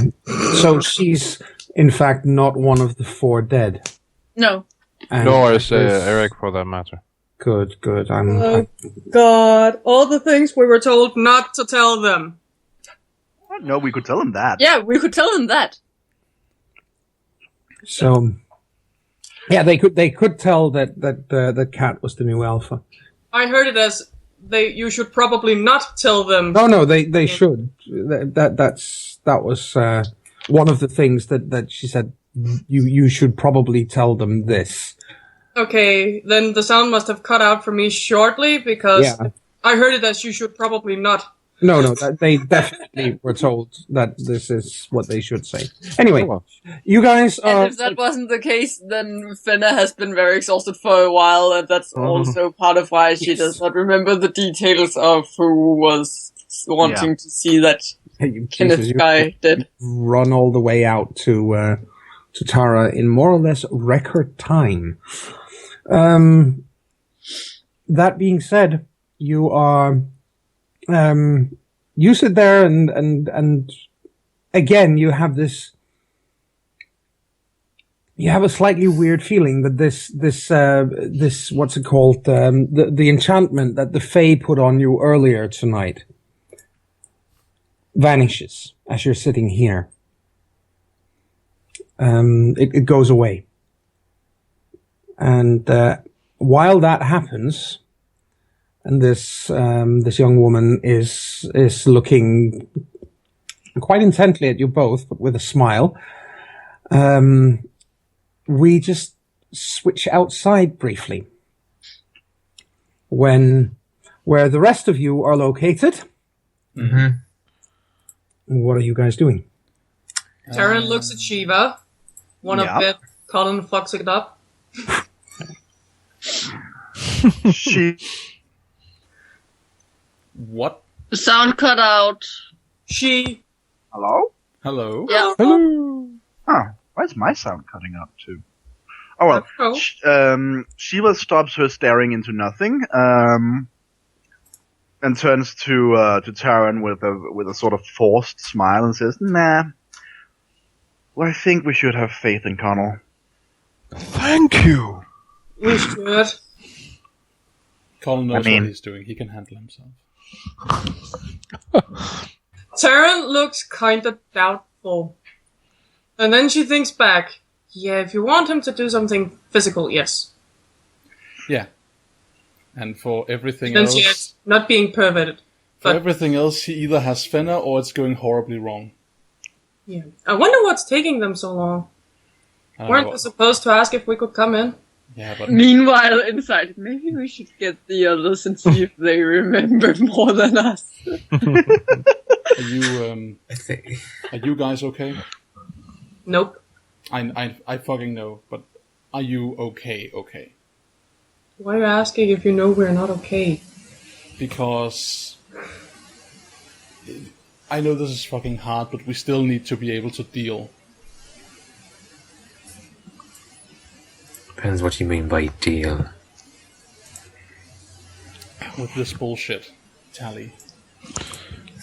so she's in fact not one of the 4 dead. No. And Nor is Eric, for that matter. Good. Oh God! All the things we were told not to tell them. No, we could tell him that. Yeah, we could tell them that. So, yeah, they could tell that Cat was the new alpha. I heard it as you should probably not tell them. No, they should. That was one of the things that she said. You should probably tell them this. Okay, then the sound must have cut out for me shortly because Yeah. I heard it as you should probably not. No, they definitely were told that this is what they should say. Anyway, Oh, well. you guys And are. if that wasn't the case, then Fenna has been very exhausted for a while, and that's also part of why she does not remember the details of who was wanting to see that Jesus, Kenneth guy dead. run all the way out to Tara in more or less record time. That being said, you are you sit there and again you have this. You have a slightly weird feeling that this what's it called, the enchantment that the Fae put on you earlier tonight vanishes as you're sitting here. It goes away. And while that happens, and this young woman is looking quite intently at you both, but with a smile, we just switch outside briefly. Where the rest of you are located. Mm-hmm. What are you guys doing? Taryn looks at Shiva. One Yeah. of bed. Colin fucks it up. She What? The sound cut out. She. Hello? Hello? Yeah. Hello. Huh. Why is my sound cutting out too? Oh well. Oh. Shiva stops her staring into nothing, and turns to Taran with a sort of forced smile and says, "Nah. Well, I think we should have faith in Connell." Thank you. We should. Colin knows I mean- what he's doing. He can handle himself. Taryn looks kinda doubtful. And then she thinks back. Yeah, if you want him to do something physical, yes. Yeah. And for everything Then else, she is not being perverted. for But everything else, he either has Fenna or it's going horribly wrong. yeah. I wonder what's taking them so long. I don't Weren't know. they supposed to ask if we could come in? Yeah, but Meanwhile, inside, maybe we should get the others and see if they remember more than us. are you I think. are you guys okay? Nope. I fucking know, but are you okay? Okay, Why are you asking if you know we're not okay? because I know this is fucking hard, but we still need to be able to deal. Depends what you mean by deal. With this bullshit, Tally.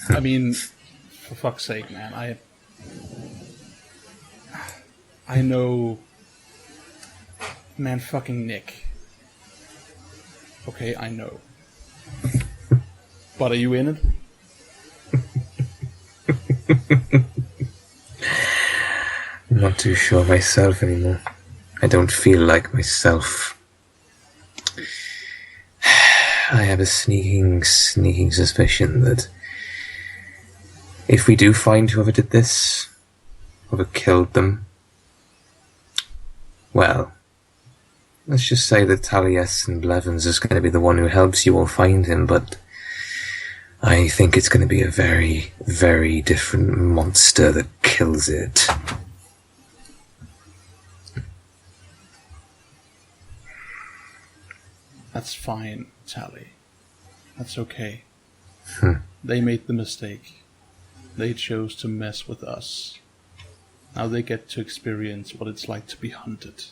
I mean, for fuck's sake, man, I know... Man, fucking Nick. Okay, I know. But are you in it? I'm not too sure myself anymore. I don't feel like myself. I have a sneaking suspicion that if we do find whoever did this, whoever killed them, well, let's just say that Taliesin Blevins is going to be the one who helps you all find him, but I think it's going to be a very, very different monster that kills it. That's fine, Tally. That's okay. They made the mistake. They chose to mess with us. Now they get to experience what it's like to be hunted.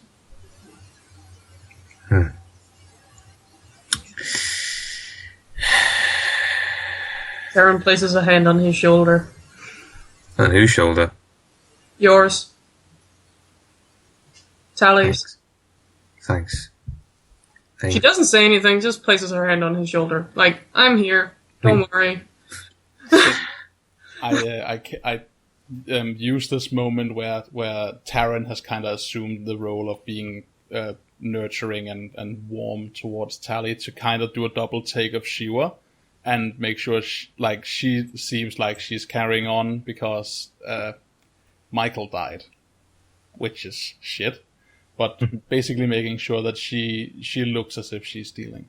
Karen places a hand on his shoulder. On whose shoulder? Yours. Tally's. Thanks. She doesn't say anything, just places her hand on his shoulder. Like, I'm here. Don't worry. I use this moment where Taran has kind of assumed the role of being nurturing and warm towards Tally to kind of do a double take of Shiva and make sure she seems like she's carrying on because Michael died, which is shit. But basically making sure that she looks as if she's dealing.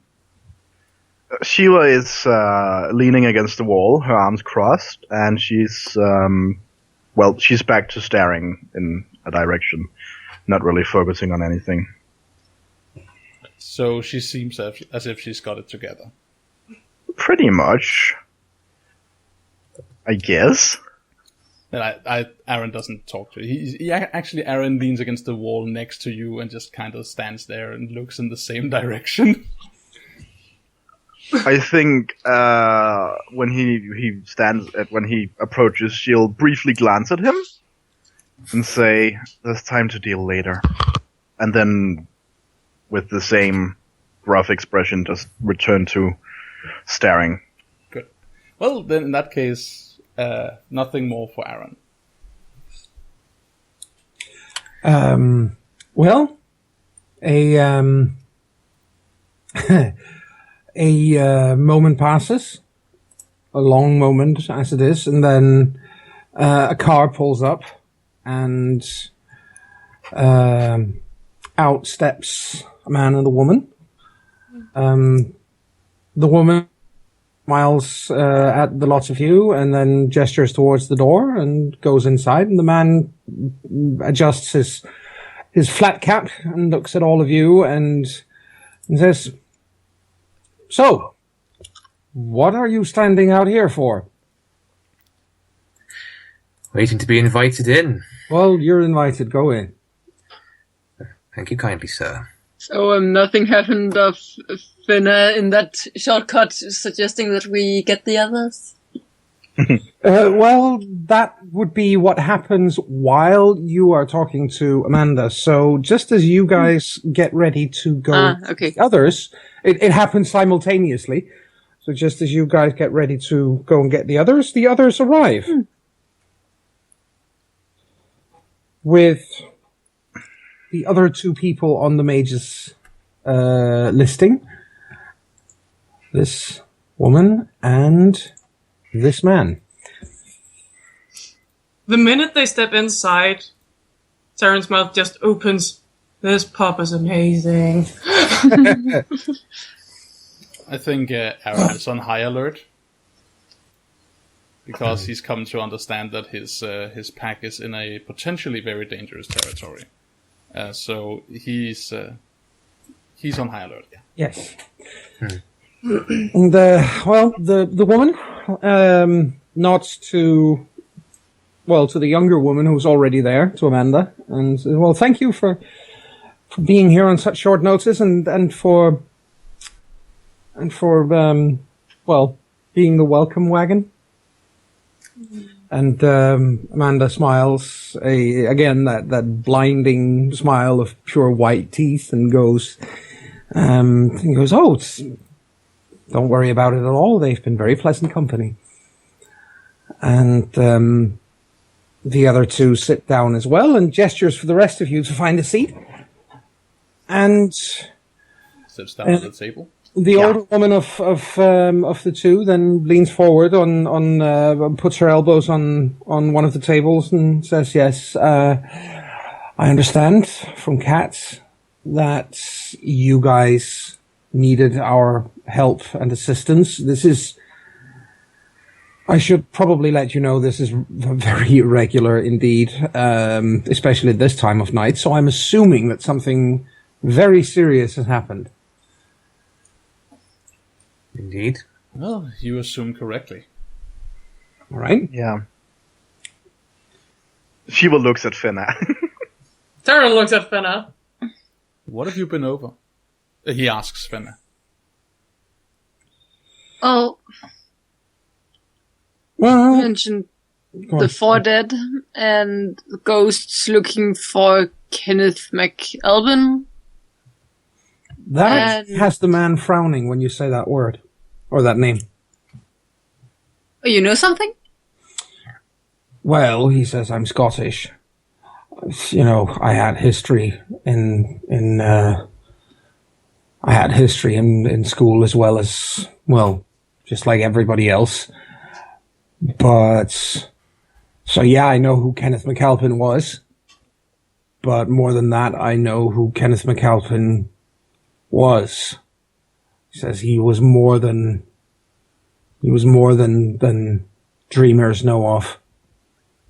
Shiva is leaning against the wall, her arms crossed, and she's she's back to staring in a direction, not really focusing on anything. So she seems as if she's got it together. Pretty much, I guess. And Aaron doesn't talk to you. Actually, Aaron leans against the wall next to you and just kind of stands there and looks in the same direction. I think when he approaches, she'll briefly glance at him and say, "There's time to deal later," and then, with the same gruff expression, just return to staring. Good. Well, then in that case. Nothing more for Aaron. Well, a moment passes, a long moment as it is, and then a car pulls up, and out steps a man and a woman. The woman smiles at the lots of you and then gestures towards the door and goes inside, and the man adjusts his flat cap and looks at all of you and says, "So, what are you standing out here for?" Waiting to be invited in. "Well, you're invited. Go in." Thank you kindly, sir. So nothing happened of Finna in that shortcut suggesting that we get the others? Well, that would be what happens while you are talking to Amanda. So just as you guys get ready to go okay. to the others, it happens simultaneously. So just as you guys get ready to go and get the others arrive. With the other two people on the mage's listing. This woman and this man. The minute they step inside, Taran's mouth just opens. This pup is amazing. I think Aaron is on high alert because he's come to understand that his pack is in a potentially very dangerous territory. So he's on high alert. Yeah. Yes. And the woman nods to the younger woman who's already there, to Amanda, and says, well, thank you for being here on such short notice and for being the welcome wagon. And Amanda smiles again, that blinding smile of pure white teeth, and goes, "Oh, don't worry about it at all. They've been very pleasant company." And the other two sit down as well, and gestures for the rest of you to find a seat. And sits down at the table. The older woman of the two then leans forward on puts her elbows on one of the tables and says, "Yes, I understand from Kat that you guys needed our help and assistance. I should probably let you know this is very irregular indeed, especially at this time of night. So I'm assuming that something very serious has happened." Indeed. Well, you assume correctly. All right. Yeah. Shiva looks at Finna. Tyron looks at Finna. What have you been over? He asks Finna. Oh, Well, you mentioned the four dead and ghosts looking for Kenneth McAlvin. that has the man frowning when you say that word or that name. Oh, you know something? Well, he says, I'm Scottish. You know, I had history in school as well as, well, just like everybody else. But, so yeah, I know who Kenneth McAlpin was. But more than that, I know who Kenneth McAlpin was. He says he was more than dreamers know of.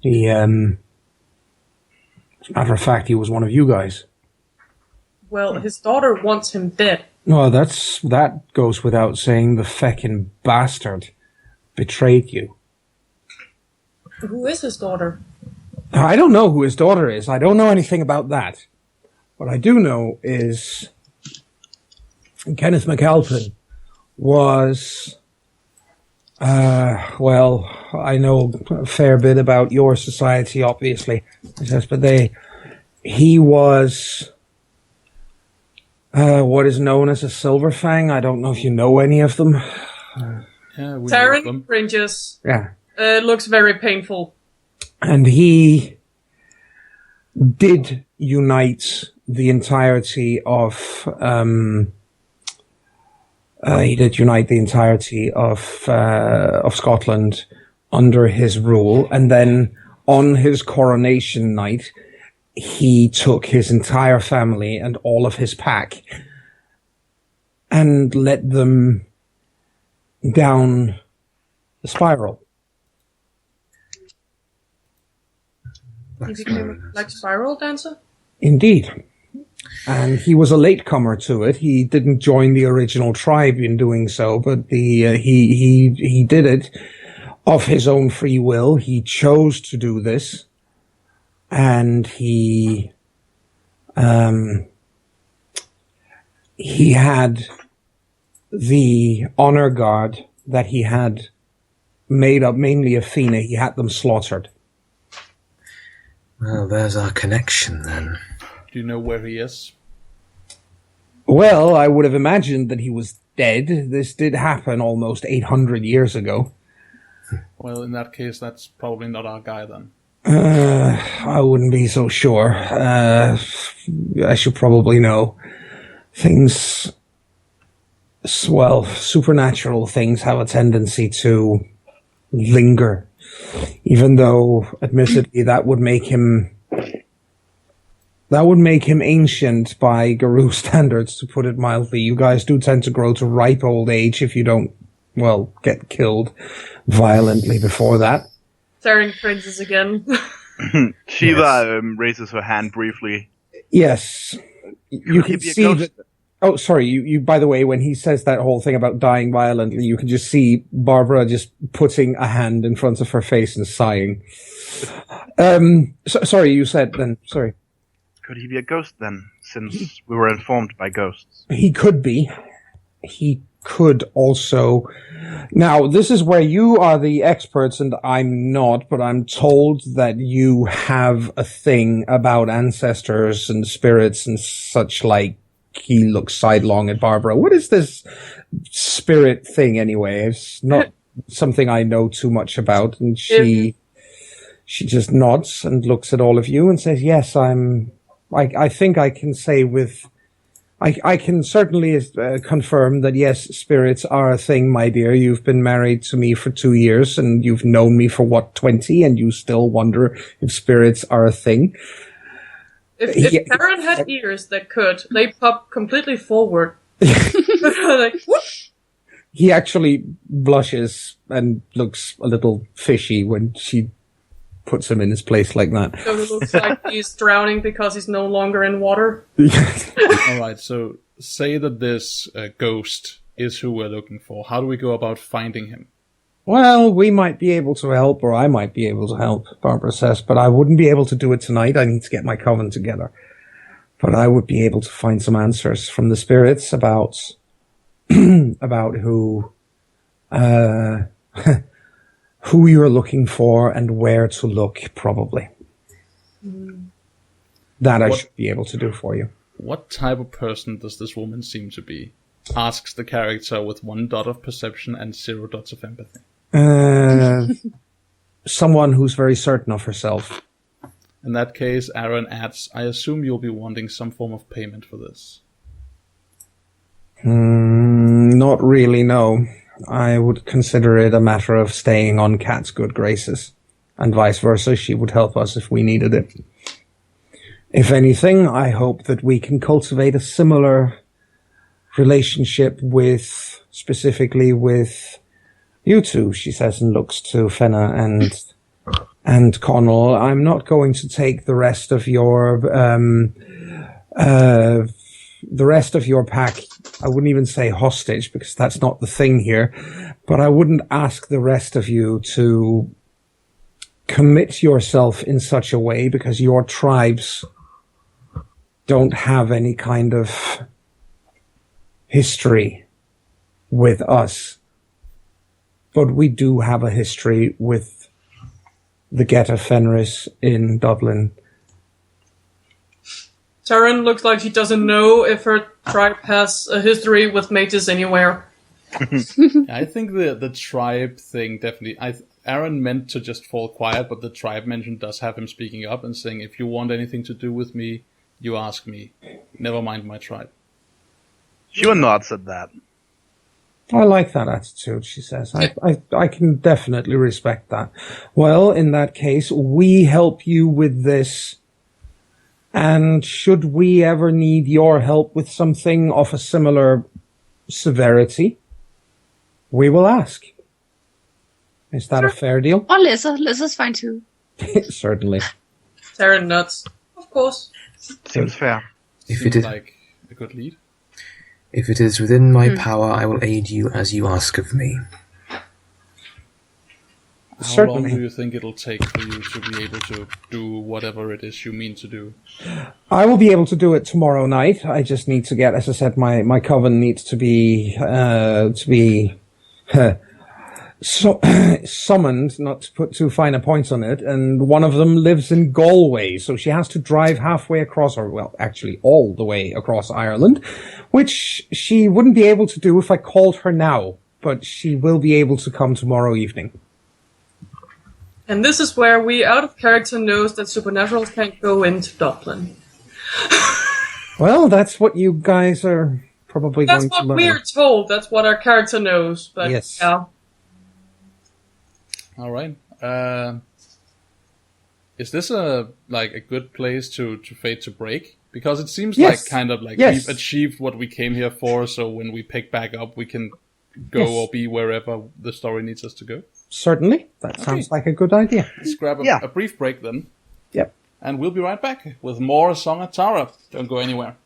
He, as a matter of fact, he was one of you guys. Well, his daughter wants him dead. No, that goes without saying. The feckin' bastard betrayed you. Who is his daughter? I don't know who his daughter is. I don't know anything about that. What I do know is Kenneth McAlpin was, well, I know a fair bit about your society, obviously. But he was what is known as a Silver Fang. I don't know if you know any of them. Yeah, we know Taryn them. cringes. Yeah. Looks very painful. And he did unite the entirety of Scotland under his rule, and then on his coronation night, he took his entire family and all of his pack and led them down the spiral. He became like Spiral Dancer? Indeed. And he was a latecomer to it. He didn't join the original tribe in doing so, but he did it of his own free will. He chose to do this, and he had the honor guard that he had made up mainly of Fina. He had them slaughtered. Well, there's our connection then. Do you know where he is? Well, I would have imagined that he was dead. This did happen almost 800 years ago. Well, in that case, that's probably not our guy then. I wouldn't be so sure. I should probably know. Things, well, supernatural things have a tendency to linger. Even though, admittedly, that would make him ancient by Guru standards, to put it mildly. You guys do tend to grow to ripe old age if you don't, well, get killed violently before that. Taryn cringes again. Shiva raises her hand briefly. Yes. You can be a see ghost? that Oh, sorry. You. By the way, when he says that whole thing about dying violently, you can just see Barbara just putting a hand in front of her face and sighing. Sorry, you said then. Sorry. Could he be a ghost then, since we were informed by ghosts? He could be. He could also. Now, this is where you are the experts and I'm not, but I'm told that you have a thing about ancestors and spirits and such like. He looks sidelong at Barbara. What is this spirit thing anyway? It's not something I know too much about. And she just nods and looks at all of you and says, yes, I think I can say I can certainly confirm that yes, spirits are a thing, my dear. You've been married to me for 2 years and you've known me for 20 and you still wonder if spirits are a thing. If Karen had ears that could, they pop completely forward. Like, whoop! He actually blushes and looks a little fishy when she puts him in his place like that. So it looks like he's drowning because he's no longer in water. Alright, so say that this ghost is who we're looking for. How do we go about finding him? Well, we might be able to help, or I might be able to help, Barbara says, but I wouldn't be able to do it tonight. I need to get my coven together. But I would be able to find some answers from the spirits about about who who you're looking for and where to look, probably. That I should be able to do for you. What type of person does this woman seem to be? Asks the character with 1 dot of perception and 0 dots of empathy. Someone who's very certain of herself. In that case, Aaron adds, I assume you'll be wanting some form of payment for this. Not really, no. I would consider it a matter of staying on Kat's good graces. And vice versa, she would help us if we needed it. If anything, I hope that we can cultivate a similar relationship specifically with you two, she says, and looks to Fenna and Connell. I'm not going to take the rest of your pack. I wouldn't even say hostage because that's not the thing here, but I wouldn't ask the rest of you to commit yourself in such a way because your tribes don't have any kind of history with us. But we do have a history with the Geta Fenris in Dublin. Taryn looks like she doesn't know if her tribe has a history with mages anywhere. I think the tribe thing definitely... Aaron meant to just fall quiet, but the tribe mention does have him speaking up and saying, if you want anything to do with me, you ask me. Never mind my tribe. She nods at that. I like that attitude, she says. I can definitely respect that. Well, in that case, we help you with this. And should we ever need your help with something of a similar severity, we will ask. Is that a fair deal? Oh, Lissa's fine too. Certainly. Taryn nuts. Of course. Seems fair. If it is like a good lead. If it is within my power, I will aid you as you ask of me. How long do you think it'll take for you to be able to do whatever it is you mean to do? I will be able to do it tomorrow night. I just need to get, as I said, my coven needs to be summoned, not to put too fine a point on it, and one of them lives in Galway, so she has to drive halfway across, or well, actually all the way across Ireland, which she wouldn't be able to do if I called her now, but she will be able to come tomorrow evening. And this is where we, out of character, knows that supernaturals can't go into Dublin. Well, that's what you guys are probably going to learn. That's what we're told, that's what our character knows, but yes. Yeah. All right. Is this a good place to fade to break? Because it seems yes. we've achieved what we came here for. So when we pick back up, we can go or be wherever the story needs us to go. Certainly, that sounds like a good idea. Let's grab a brief break then. Yep. And we'll be right back with more Song of Tara. Don't go anywhere.